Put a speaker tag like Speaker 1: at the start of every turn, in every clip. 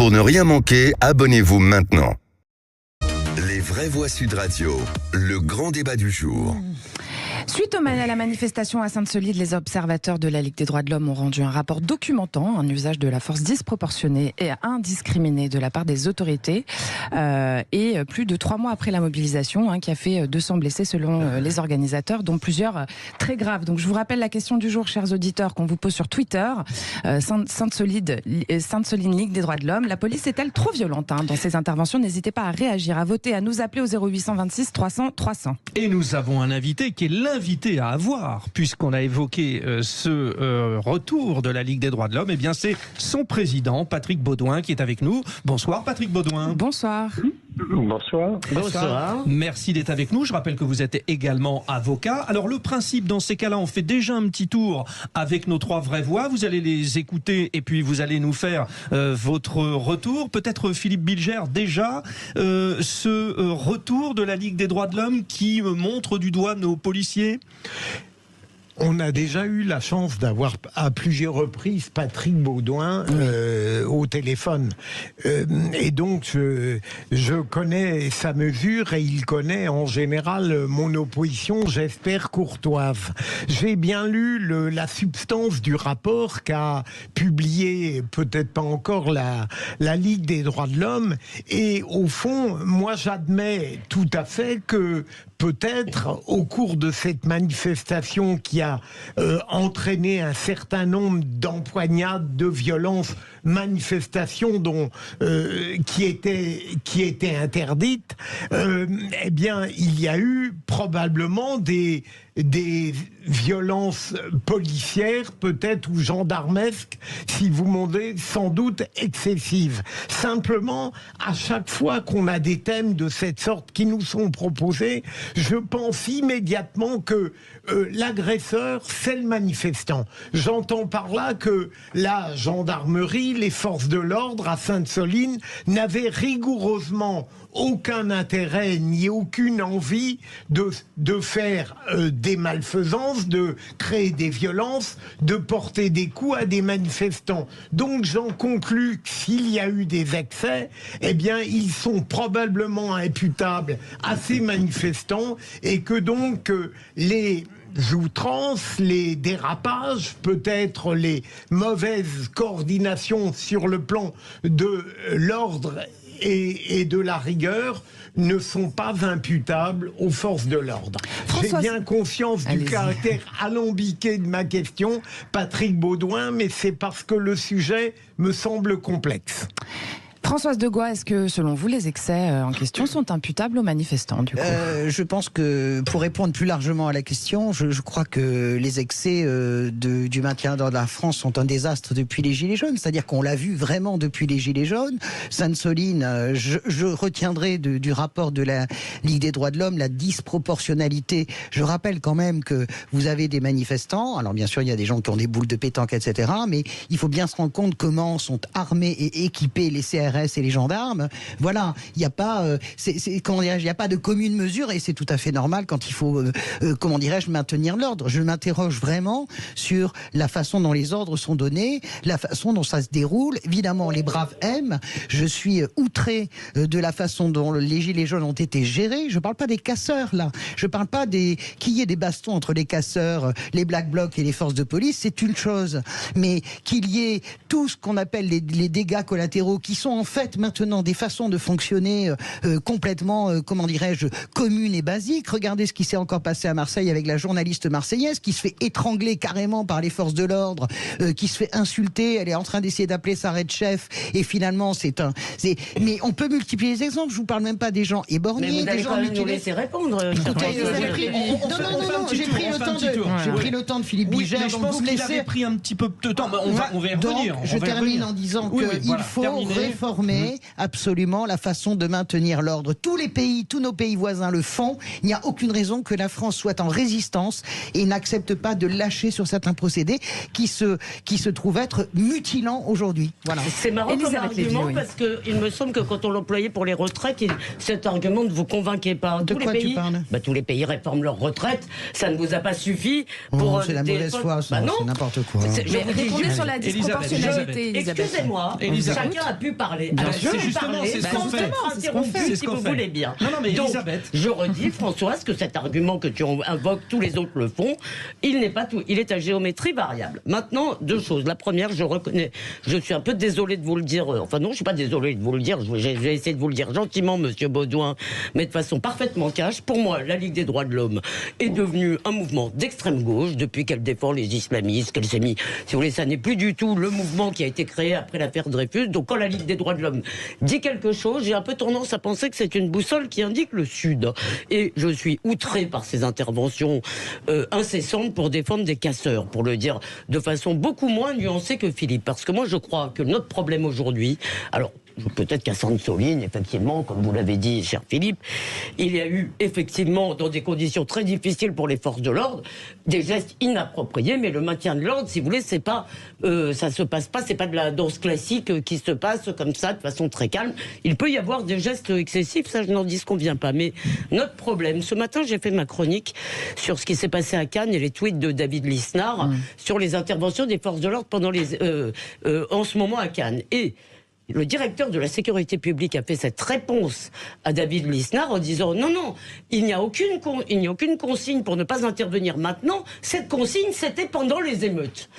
Speaker 1: Pour ne rien manquer, abonnez-vous maintenant. Les vraies voix Sud Radio, le grand débat du jour.
Speaker 2: Suite à la manifestation à Sainte-Solide, les observateurs de la Ligue des droits de l'homme ont rendu un rapport documentant un usage de la force disproportionné et indiscriminé de la part des autorités. Et plus de 3 mois après la mobilisation, qui a fait 200 blessés selon les organisateurs, dont plusieurs très graves. Donc je vous rappelle la question du jour, chers auditeurs, qu'on vous pose sur Twitter. Sainte-Solide Ligue des droits de l'homme. La police est-elle trop violente dans ses interventions? N'hésitez pas à réagir, à voter, à nous appeler au 0826 300 300.
Speaker 3: Et nous avons un invité qui est l'invité à avoir, puisqu'on a évoqué ce retour de la Ligue des droits de l'homme. Eh bien, c'est son président, Patrick Beaudouin, qui est avec nous. Bonsoir, Patrick Beaudouin.
Speaker 2: Bonsoir.
Speaker 4: Bonsoir.
Speaker 3: Bonsoir. Merci d'être avec nous. Je rappelle que vous êtes également avocat. Alors, le principe, dans ces cas-là, on fait déjà un petit tour avec nos 3 vraies voix. Vous allez les écouter et puis vous allez nous faire votre retour. Peut-être Philippe Bilger, déjà, ce retour de la Ligue des droits de l'homme qui montre du doigt nos policiers.
Speaker 4: On a déjà eu la chance d'avoir à plusieurs reprises Patrick Beaudouin au téléphone. Et donc, je connais sa mesure et il connaît en général mon opposition, j'espère courtoise. J'ai bien lu la substance du rapport qu'a publié, peut-être pas encore, la Ligue des droits de l'homme. Et au fond, moi j'admets tout à fait que peut-être au cours de cette manifestation qui a entraîné un certain nombre d'empoignades, de violences, manifestations qui étaient interdites, eh bien il y a eu probablement des violences policières, peut-être, ou gendarmesques, si vous demandez, sans doute excessives. Simplement, à chaque fois qu'on a des thèmes de cette sorte qui nous sont proposés, je pense immédiatement que l'agresseur, c'est le manifestant. J'entends par là que la gendarmerie, les forces de l'ordre à Sainte-Soline n'avaient rigoureusement aucun intérêt ni aucune envie de faire des malfaisances, de créer des violences, de porter des coups à des manifestants. Donc j'en conclus que s'il y a eu des excès, eh bien ils sont probablement imputables à ces manifestants et que donc les outrances, les dérapages, peut-être les mauvaises coordinations sur le plan de l'ordre et de la rigueur ne sont pas imputables aux forces de l'ordre. J'ai bien conscience du caractère alambiqué de ma question, Patrick Beaudouin, mais c'est parce que le sujet me semble complexe.
Speaker 2: Françoise Degois, est-ce que, selon vous, les excès en question sont imputables aux manifestants, du coup ?
Speaker 5: Je pense que, pour répondre plus largement à la question, je crois que les excès du maintien dans la France sont un désastre depuis les Gilets jaunes. C'est-à-dire qu'on l'a vu vraiment depuis les Gilets jaunes. Sainte-Soline, je retiendrai du rapport de la Ligue des droits de l'homme la disproportionnalité. Je rappelle quand même que vous avez des manifestants. Alors, bien sûr, il y a des gens qui ont des boules de pétanque, etc. Mais il faut bien se rendre compte comment sont armés et équipés les CRS et les gendarmes. Voilà, il n'y a pas, comment dirais-je, il n'y a pas de commune mesure et c'est tout à fait normal quand il faut, comment dirais-je, maintenir l'ordre. Je m'interroge vraiment sur la façon dont les ordres sont donnés, la façon dont ça se déroule. Évidemment, les braves aiment. Je suis outré de la façon dont les Gilets jaunes ont été gérés. Je ne parle pas des casseurs, là. Je ne parle pas qu'il y ait des bastons entre les casseurs, les Black Blocs et les forces de police, c'est une chose. Mais qu'il y ait tout ce qu'on appelle les dégâts collatéraux qui sont en fait maintenant des façons de fonctionner complètement, comment dirais-je, communes et basiques. Regardez ce qui s'est encore passé à Marseille avec la journaliste marseillaise qui se fait étrangler carrément par les forces de l'ordre, qui se fait insulter. Elle est en train d'essayer d'appeler sa red-chef et finalement mais on peut multiplier les exemples. Je vous parle même pas des gens éborgnés, des gens mutilés.
Speaker 6: Nous laisser répondre.
Speaker 5: J'ai pris le temps de Philippe Bilger.
Speaker 3: Je pense qu'il avait pris un petit peu de temps. On va y revenir.
Speaker 5: Je termine en disant qu'il faut réformer absolument la façon de maintenir l'ordre. Tous nos pays voisins le font. Il n'y a aucune raison que la France soit en résistance et n'accepte pas de lâcher sur certains procédés qui se trouvent être mutilants aujourd'hui. Voilà.
Speaker 6: C'est marrant comme argument parce qu'il me semble que quand on l'employait pour les retraites, cet argument ne vous convainquait pas.
Speaker 5: De quoi tu parles ?
Speaker 6: Tous les pays réforment leurs retraites. Ça ne vous a pas suffi pour...
Speaker 5: c'est la mauvaise foi, c'est n'importe quoi.
Speaker 2: Mais répondez sur la disproportionnalité, Elisabeth.
Speaker 6: Excusez-moi, chacun a pu parler. parler.
Speaker 2: Bien
Speaker 6: Alors,
Speaker 2: sûr.
Speaker 6: je vais
Speaker 3: Justement,
Speaker 6: parler
Speaker 3: c'est ce qu'on
Speaker 6: sans
Speaker 3: fait.
Speaker 6: être
Speaker 3: C'est ce qu'on
Speaker 6: interrompu,
Speaker 3: fait.
Speaker 6: si vous voulez bien.
Speaker 3: Non, mais
Speaker 6: Donc,
Speaker 3: Elisabeth.
Speaker 6: je redis, Françoise, que cet argument que tu invoques, tous les autres le font, il n'est pas tout. Il est à géométrie variable. Maintenant, deux choses. La première, je reconnais, je suis un peu désolé de vous le dire. Enfin non, je suis pas désolé de vous le dire. J'ai essayé de vous le dire gentiment, Monsieur Baudouin, mais de façon parfaitement cash. Pour moi, la Ligue des droits de l'homme est devenue un mouvement d'extrême gauche depuis qu'elle défend les islamistes, qu'elle s'est mis. Si vous voulez, ça n'est plus du tout le mouvement qui a été créé après l'affaire Dreyfus. Donc quand la Ligue des droits de l'homme dit quelque chose, j'ai un peu tendance à penser que c'est une boussole qui indique le Sud. Et je suis outré par ces interventions incessantes pour défendre des casseurs, pour le dire de façon beaucoup moins nuancée que Philippe. Parce que moi, je crois que notre problème aujourd'hui, alors peut-être qu'à Sainte-Soline, effectivement, comme vous l'avez dit, cher Philippe, il y a eu effectivement, dans des conditions très difficiles pour les forces de l'ordre, des gestes inappropriés, mais le maintien de l'ordre, si vous voulez, c'est pas, ça se passe pas, c'est pas de la danse classique qui se passe comme ça, de façon très calme. Il peut y avoir des gestes excessifs, ça je n'en disconviens pas. Mais notre problème, ce matin, j'ai fait ma chronique sur ce qui s'est passé à Cannes et les tweets de David Lisnard sur les interventions des forces de l'ordre pendant en ce moment à Cannes. Et le directeur de la sécurité publique a fait cette réponse à David Lisnard en disant non, il n'y a aucune consigne pour ne pas intervenir maintenant. Cette consigne, c'était pendant les émeutes.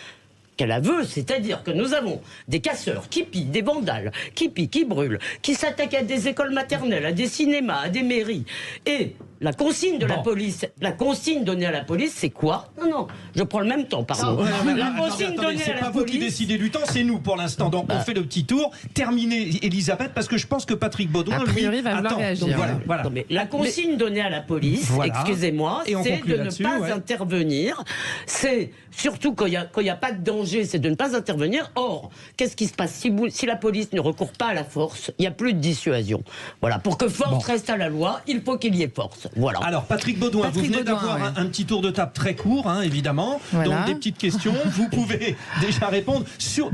Speaker 6: Qu'elle aveu, c'est-à-dire que nous avons des casseurs qui pillent, des vandales, qui pillent, qui brûlent, qui s'attaquent à des écoles maternelles, à des cinémas, à des mairies. Et la consigne de la police, la consigne donnée à la police, c'est quoi? Non, je prends le même temps, pardon. La consigne donnée
Speaker 3: c'est
Speaker 6: à
Speaker 3: pas
Speaker 6: la
Speaker 3: vous qui
Speaker 6: police.
Speaker 3: décidez du temps, c'est nous pour l'instant. Donc on fait le petit tour. Terminé, Elisabeth, parce que je pense que Patrick Baudouin,
Speaker 2: A priori, va vouloir réagir.
Speaker 3: Donc, voilà.
Speaker 6: Non, mais la consigne donnée à la police,
Speaker 3: Voilà.
Speaker 6: excusez-moi,
Speaker 3: Et on
Speaker 6: c'est
Speaker 3: conclut
Speaker 6: de ne
Speaker 3: là-dessus,
Speaker 6: pas
Speaker 3: ouais.
Speaker 6: intervenir. C'est surtout quand il n'y a pas de danger, c'est de ne pas intervenir. Or, qu'est-ce qui se passe si la police ne recourt pas à la force, il n'y a plus de dissuasion. Voilà. Pour que force reste à la loi, il faut qu'il y ait force. Voilà.
Speaker 3: Alors, Patrick Baudouin, vous venez
Speaker 2: Baudouin,
Speaker 3: d'avoir
Speaker 2: ouais.
Speaker 3: un petit tour de table très court, évidemment.
Speaker 2: Voilà.
Speaker 3: Donc, des petites questions. Vous pouvez déjà répondre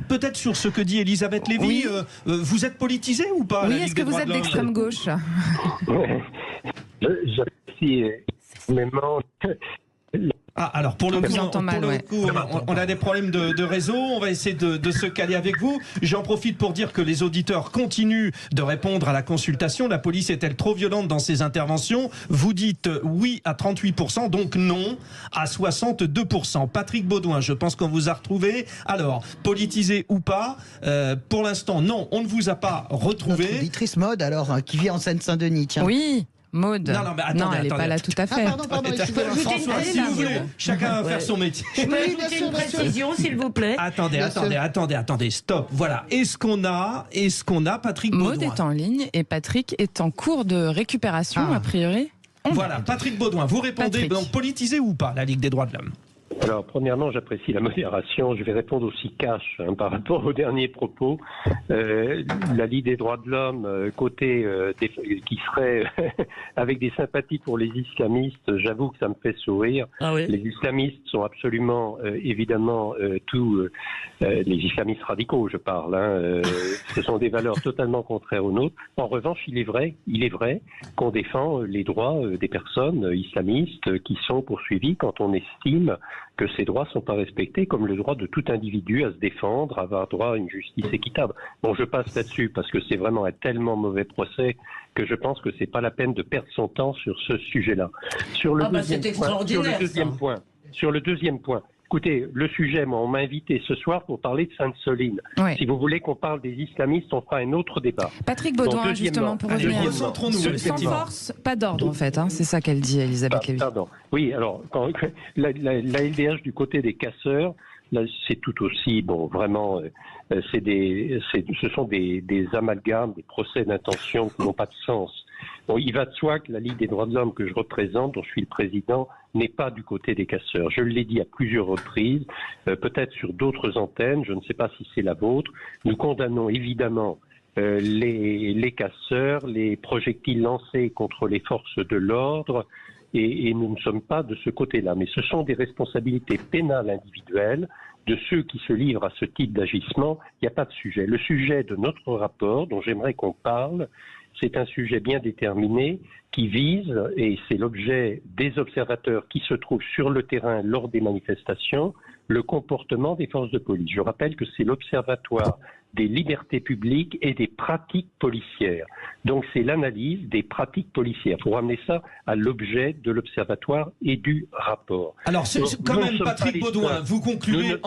Speaker 3: peut-être sur ce que dit Elisabeth Lévy.
Speaker 2: Oui.
Speaker 3: Vous êtes politisé ou pas à la
Speaker 2: Oui,
Speaker 3: Ligue
Speaker 2: est-ce que
Speaker 3: des
Speaker 2: vous
Speaker 3: droits
Speaker 2: êtes
Speaker 3: de l'homme
Speaker 2: d'extrême gauche?
Speaker 7: J'apprécie énormément.
Speaker 3: Ah, alors pour le
Speaker 2: On
Speaker 3: coup,
Speaker 2: vous entend mal, ouais.
Speaker 3: on a des problèmes de réseau. On va essayer de se caler avec vous. J'en profite pour dire que les auditeurs continuent de répondre à la consultation. La police est-elle trop violente dans ses interventions? Vous dites oui à 38%, donc non à 62%. Patrick Baudouin, je pense qu'on vous a retrouvé. Alors, politisé ou pas, pour l'instant, non, on ne vous a pas retrouvé.
Speaker 5: Notre auditrice Maude, alors, qui vit en Seine-Saint-Denis, tiens.
Speaker 2: Oui, Maude.
Speaker 3: Non, mais attendez,
Speaker 2: elle n'est pas là tout à fait.
Speaker 5: Pardon, excusez-moi.
Speaker 3: François, si vous voulez, chacun va faire son métier.
Speaker 6: Je peux
Speaker 5: Oui,
Speaker 6: ajouter
Speaker 5: bien sûr,
Speaker 6: une
Speaker 5: bien sûr.
Speaker 6: précision, s'il vous plaît.
Speaker 3: Attendez, stop. Voilà. Est-ce qu'on a Patrick
Speaker 2: Maud
Speaker 3: Baudouin?
Speaker 2: est en ligne et Patrick est en cours de récupération, a priori.
Speaker 3: Voilà, Patrick Baudouin, vous répondez,
Speaker 2: Patrick.
Speaker 3: donc politisé ou pas, la Ligue des droits de l'homme?
Speaker 7: Alors, premièrement, j'apprécie la modération. Je vais répondre aussi cash par rapport aux derniers propos. La Ligue des droits de l'homme, côté qui serait avec des sympathies pour les islamistes, j'avoue que ça me fait sourire.
Speaker 6: Ah oui.
Speaker 7: Les islamistes sont absolument, évidemment, tous les islamistes radicaux, je parle. Ce sont des valeurs totalement contraires aux nôtres. En revanche, il est vrai qu'on défend les droits des personnes islamistes qui sont poursuivies quand on estime que ces droits ne sont pas respectés, comme le droit de tout individu à se défendre, à avoir droit à une justice équitable. Bon, je passe là-dessus parce que c'est vraiment un tellement mauvais procès que je pense que c'est pas la peine de perdre son temps sur ce sujet-là. Sur le
Speaker 6: c'est extraordinaire,
Speaker 7: sur le deuxième point. Écoutez, le sujet, moi, on m'a invité ce soir pour parler de Sainte-Soline.
Speaker 2: Oui.
Speaker 7: Si vous voulez qu'on parle des islamistes, on fera un autre débat.
Speaker 2: Patrick Baudouin,
Speaker 7: Donc,
Speaker 2: justement, pour
Speaker 3: Allez,
Speaker 2: revenir.
Speaker 3: recentrons-nous,
Speaker 2: Sans
Speaker 3: effectivement.
Speaker 2: force, pas d'ordre, en fait. C'est ça qu'elle dit, Elisabeth Lévy.
Speaker 7: Pardon. Oui, alors, quand la LDH du côté des casseurs, là, c'est tout aussi, bon, vraiment, ce sont des amalgames, des procès d'intention qui n'ont pas de sens. Bon, il va de soi que la Ligue des droits de l'homme que je représente, dont je suis le président, n'est pas du côté des casseurs. Je l'ai dit à plusieurs reprises, peut-être sur d'autres antennes, je ne sais pas si c'est la vôtre. Nous condamnons évidemment les casseurs, les projectiles lancés contre les forces de l'ordre, et nous ne sommes pas de ce côté-là. Mais ce sont des responsabilités pénales individuelles de ceux qui se livrent à ce type d'agissement. Il n'y a pas de sujet. Le sujet de notre rapport, dont j'aimerais qu'on parle, c'est un sujet bien déterminé qui vise, et c'est l'objet des observateurs qui se trouvent sur le terrain lors des manifestations, le comportement des forces de police. Je rappelle que c'est l'Observatoire des libertés publiques et des pratiques policières. Donc c'est l'analyse des pratiques policières. Il faut ramener ça à l'objet de l'Observatoire et du rapport.
Speaker 3: Alors quand même, Patrick Beaudoin, vous concluez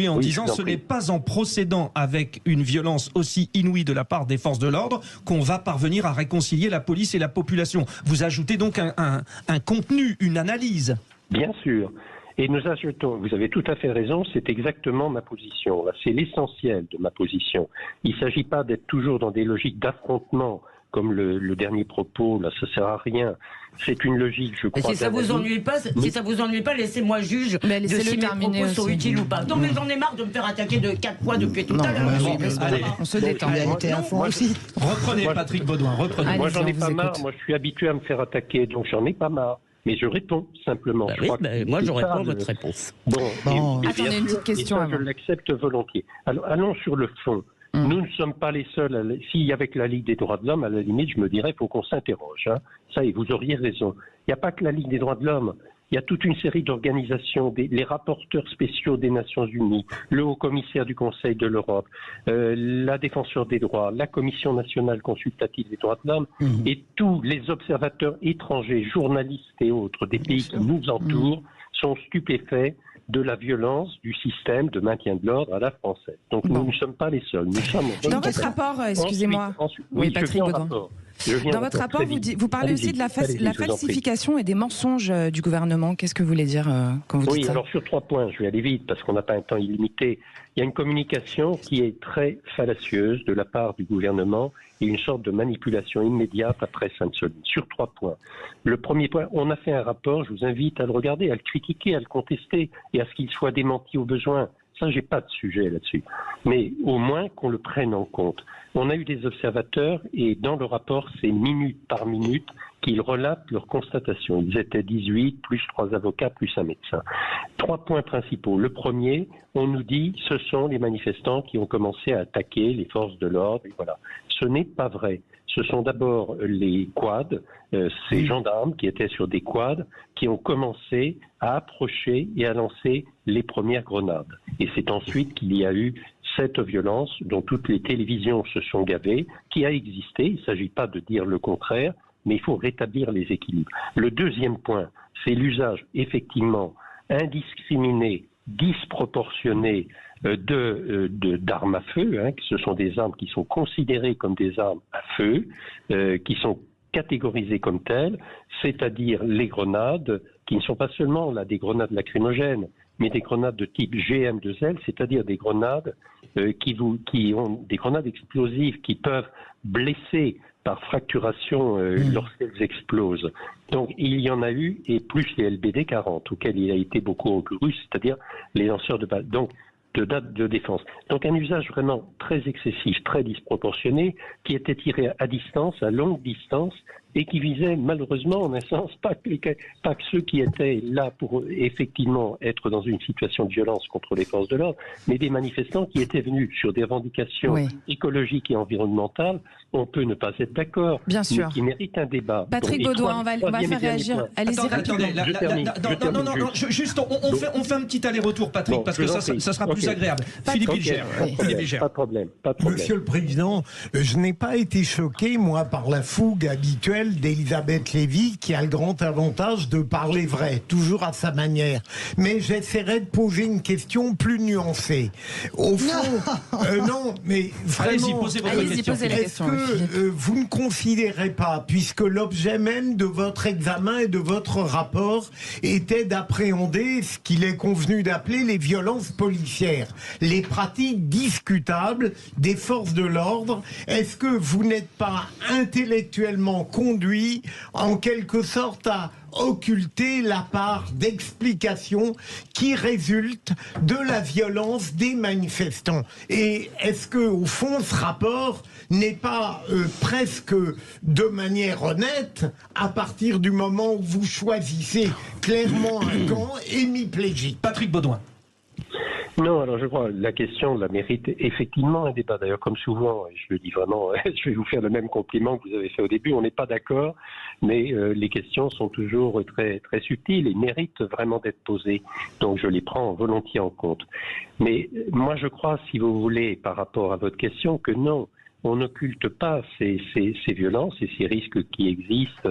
Speaker 3: en disant, ce n'est pas en procédant avec une violence aussi inouïe de la part des forces de l'ordre qu'on va parvenir à réconcilier la police et la population. Vous ajoutez donc un contenu, une analyse.
Speaker 7: Bien sûr. Et nous ajoutons, vous avez tout à fait raison, c'est exactement ma position. Là, c'est l'essentiel de ma position. Il ne s'agit pas d'être toujours dans des logiques d'affrontement, comme le dernier propos, là, ça sert à rien. C'est une logique, je crois.
Speaker 6: Et si ça vous ennuie pas, laissez-moi juge de si mes propos sont utiles ou pas. Non, mais j'en ai marre de me faire attaquer de 4 fois depuis tout à l'heure.
Speaker 2: On se détend.
Speaker 3: Reprenez, Patrick Beaudoin, reprenez.
Speaker 7: Moi, j'en ai pas marre. Moi, je suis habitué à me faire attaquer, donc j'en ai pas marre. Mais je réponds simplement.
Speaker 6: Moi, je réponds à votre réponse.
Speaker 2: Attendez une petite question.
Speaker 7: Je l'accepte volontiers. Alors, allons sur le fond. Nous ne sommes pas les seuls. Si avec la Ligue des droits de l'homme, à la limite, je me dirais, il faut qu'on s'interroge. Hein. Ça, et vous auriez raison. Il n'y a pas que la Ligue des droits de l'homme. Il y a toute une série d'organisations, les rapporteurs spéciaux des Nations Unies, le haut-commissaire du Conseil de l'Europe, la défenseur des droits, la Commission nationale consultative des droits de l'homme et tous les observateurs étrangers, journalistes et autres des pays qui nous entourent sont stupéfaits de la violence du système de maintien de l'ordre à la française. Donc nous ne sommes pas les seuls. Nous sommes
Speaker 2: dans votre rapport, excusez-moi.
Speaker 7: Oui,
Speaker 2: Patrick Beaudoin. Dans votre rapport, vous parlez aussi de la falsification et des mensonges du gouvernement. Qu'est-ce que vous voulez dire quand vous dites ça ?
Speaker 7: Oui, alors sur 3 points, je vais aller vite parce qu'on n'a pas un temps illimité. Il y a une communication qui est très fallacieuse de la part du gouvernement et une sorte de manipulation immédiate après Sainte-Soline. Sur 3 points. Le premier point, on a fait un rapport, je vous invite à le regarder, à le critiquer, à le contester et à ce qu'il soit démenti au besoin. Ça, j'ai pas de sujet là-dessus. Mais au moins qu'on le prenne en compte. On a eu des observateurs et dans le rapport, c'est minute par minute qu'ils relatent leurs constatations. Ils étaient 18, plus 3 avocats, plus un médecin. 3 points principaux. Le premier, on nous dit ce sont les manifestants qui ont commencé à attaquer les forces de l'ordre. Et voilà. Ce n'est pas vrai. Ce sont d'abord les quads, ces gendarmes qui étaient sur des quads, qui ont commencé à approcher et à lancer les premières grenades. Et c'est ensuite qu'il y a eu cette violence dont toutes les télévisions se sont gavées, qui a existé. Il ne s'agit pas de dire le contraire, mais il faut rétablir les équilibres. Le deuxième point, c'est l'usage effectivement indiscriminé, disproportionné d'armes à feu, hein, ce sont des armes qui sont considérées comme des armes à feu, qui sont catégorisées comme telles, c'est-à-dire les grenades, qui ne sont pas seulement là des grenades lacrymogènes, mais des grenades de type GM2L, c'est-à-dire des grenades qui ont des grenades explosives qui peuvent blesser par fracturation lorsqu'elles explosent. Donc il y en a eu, et plus les LBD 40, auxquels il a été beaucoup recouru, c'est-à-dire les lanceurs de balles. Donc de défense. Donc un usage vraiment très excessif, très disproportionné, qui était tiré à distance, à longue distance, et qui visait malheureusement, en un sens, pas que ceux qui étaient là pour effectivement être dans une situation de violence contre les forces de l'ordre, mais des manifestants qui étaient venus sur des revendications écologiques et environnementales. On peut ne pas être d'accord,
Speaker 2: bien sûr,
Speaker 7: mais qui méritent un débat.
Speaker 2: Patrick Beaudoin, on va faire réagir. Allez-y rapidement.
Speaker 3: Non, juste, on fait un petit aller-retour, Patrick, parce que ça sera plus agréable. Philippe Bilger.
Speaker 7: Pas de problème.
Speaker 4: Monsieur le Président, je n'ai pas été choqué, moi, par la fougue habituelle d'Elisabeth Lévy, qui a le grand avantage de parler vrai, toujours à sa manière. Mais j'essaierai de poser une question plus nuancée. Au fond, non, mais vraiment...
Speaker 3: Allez-y, posez la question.
Speaker 4: Est-ce que vous ne considérez pas, puisque l'objet même de votre examen et de votre rapport était d'appréhender ce qu'il est convenu d'appeler les violences policières, les pratiques discutables des forces de l'ordre, est-ce que vous n'êtes pas intellectuellement conduit en quelque sorte à occulter la part d'explication qui résulte de la violence des manifestants? Et est-ce que, au fond, ce rapport n'est pas presque de manière honnête à partir du moment où vous choisissez clairement un camp hémiplégique?
Speaker 3: Patrick Beaudoin.
Speaker 7: Non, alors je crois la question mérite effectivement un débat. D'ailleurs, comme souvent, et je le dis vraiment, je vais vous faire le même compliment que vous avez fait au début, on n'est pas d'accord, mais les questions sont toujours très, très subtiles et méritent vraiment d'être posées. Donc je les prends volontiers en compte. Mais moi je crois, si vous voulez, par rapport à votre question, que non, on n'occulte pas ces violences et ces risques qui existent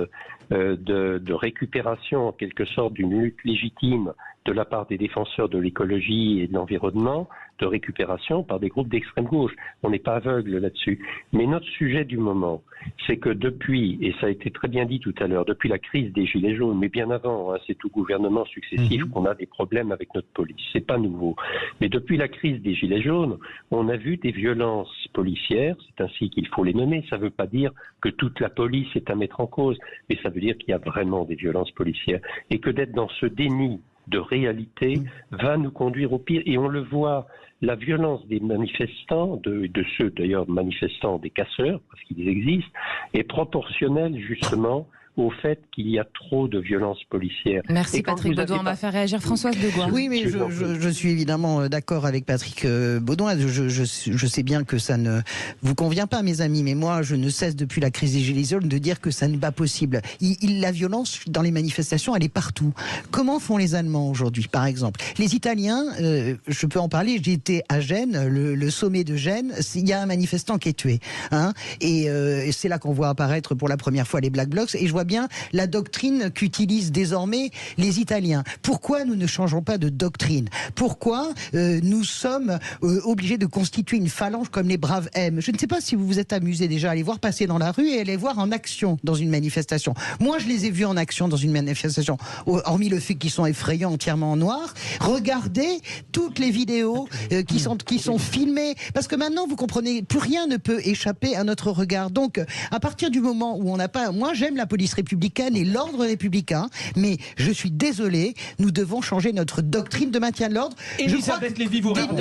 Speaker 7: de récupération en quelque sorte d'une lutte légitime de la part des défenseurs de l'écologie et de l'environnement, de récupération par des groupes d'extrême gauche. On n'est pas aveugle là-dessus. Mais notre sujet du moment, c'est que depuis, et ça a été très bien dit tout à l'heure, depuis la crise des Gilets jaunes, mais bien avant, c'est tout gouvernement successif qu'on a des problèmes avec notre police. C'est pas nouveau. Mais depuis la crise des Gilets jaunes, on a vu des violences policières, c'est ainsi qu'il faut les nommer. Ça ne veut pas dire que toute la police est à mettre en cause, mais ça veut dire qu'il y a vraiment des violences policières. Et que d'être dans ce déni de réalité va nous conduire au pire. Et on le voit, la violence des manifestants, de ceux d'ailleurs manifestants, des casseurs, parce qu'ils existent, est proportionnelle justement au fait qu'il y a trop de violences policières.
Speaker 2: Merci Patrick Beaudoin. On va faire réagir Françoise Degois.
Speaker 5: Oui, mais je suis évidemment d'accord avec Patrick Beaudoin. Je sais bien que ça ne vous convient pas, mes amis, mais moi, je ne cesse depuis la crise des Gilets jaunes de dire que ça n'est pas possible. La violence dans les manifestations, elle est partout. Comment font les Allemands aujourd'hui, par exemple? Les Italiens, je peux en parler, j'ai été à Gênes, le sommet de Gênes, il y a un manifestant qui est tué. Hein, et c'est là qu'on voit apparaître pour la première fois les Black Blocs, et je vois bien la doctrine qu'utilisent désormais les Italiens. Pourquoi nous ne changeons pas de doctrine? Pourquoi nous sommes obligés de constituer une phalange comme les braves M? Je ne sais pas si vous vous êtes amusé déjà à les voir passer dans la rue et à les voir en action dans une manifestation. Moi, je les ai vus en action dans une manifestation, hormis le fait qu'ils sont effrayants, entièrement en noir. Regardez toutes les vidéos qui sont filmées, parce que maintenant, vous comprenez, plus rien ne peut échapper à notre regard. Donc, à partir du moment où on n'a pas... Moi, j'aime la police républicaine et l'ordre républicain, mais je suis désolé, nous devons changer notre doctrine de maintien de l'ordre.
Speaker 3: Elisabeth Lévy vous répond.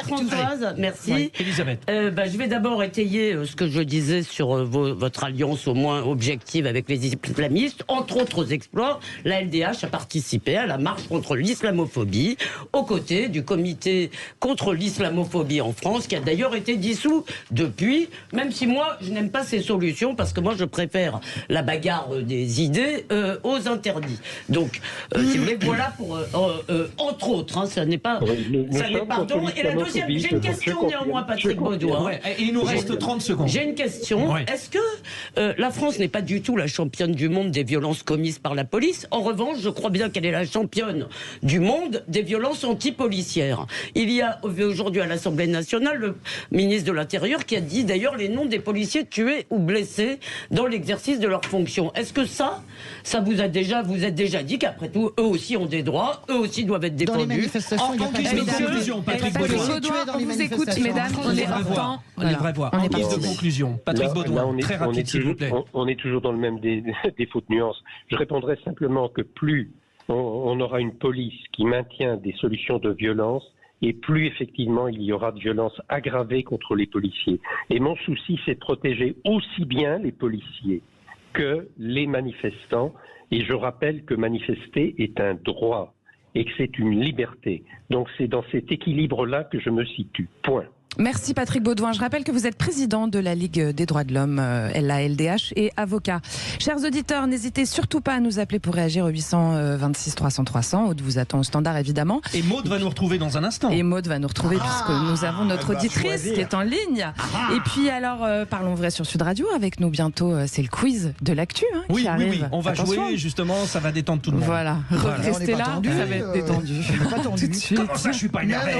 Speaker 6: Françoise, merci.
Speaker 3: Oui, Elisabeth.
Speaker 6: Je vais d'abord étayer ce que je disais sur votre alliance au moins objective avec les islamistes. Entre autres exploits, la LDH a participé à la marche contre l'islamophobie, aux côtés du comité contre l'islamophobie en France, qui a d'ailleurs été dissous depuis, même si moi, je n'aime pas ces solutions, parce que moi, je préfère la bagarre des idées aux interdits. Donc, si vous voulez, voilà pour entre autres, ça n'est pas... pardon. Et la deuxième, j'ai une question néanmoins, Patrick Beaudoin.
Speaker 3: Ouais, il nous reste 30 secondes.
Speaker 6: J'ai une question. Ouais. Est-ce que la France n'est pas du tout la championne du monde des violences commises par la police? En revanche, je crois bien qu'elle est la championne du monde des violences anti-policières. Il y a aujourd'hui à l'Assemblée nationale le ministre de l'Intérieur qui a dit d'ailleurs les noms des policiers tués ou blessés dans l'exercice de leurs fonctions. Est-ce que ça vous êtes déjà dit qu'après tout, eux aussi ont des droits, eux aussi doivent être défendus.
Speaker 5: Dans les manifestations,
Speaker 3: en guise de conclusion, Patrick Beaudoin.
Speaker 2: On vous écoute, mesdames. On est hors temps.
Speaker 3: On est vrai voir. En guise de conclusion, Patrick Beaudoin, très rapide, s'il vous plaît.
Speaker 7: On est toujours dans le même défaut de nuance. Je répondrai simplement que plus on aura une police qui maintient des solutions de violence, et plus effectivement il y aura de violences aggravées contre les policiers. Et mon souci, c'est de protéger aussi bien les policiers que les manifestants. Et je rappelle que manifester est un droit et que c'est une liberté. Donc c'est dans cet équilibre-là que je me situe. Point.
Speaker 2: Merci Patrick Beaudoin. Je rappelle que vous êtes président de la Ligue des droits de l'homme, la LDH, et avocat. Chers auditeurs, n'hésitez surtout pas à nous appeler pour réagir au 826 300 300. Aude vous attend au standard, évidemment.
Speaker 3: Et Maud va nous retrouver dans un instant.
Speaker 2: Et Maud va nous retrouver puisque nous avons notre auditrice qui est en ligne. Et puis alors, parlons vrai sur Sud Radio. Avec nous bientôt, c'est le quiz de l'actu qui arrive.
Speaker 3: Oui, on va jouer justement, ça va détendre tout le monde.
Speaker 2: Voilà, restez là, ça va être détendu.
Speaker 5: Pas tendu.
Speaker 2: Tout de suite.
Speaker 3: Comment ça, je suis pas énervé.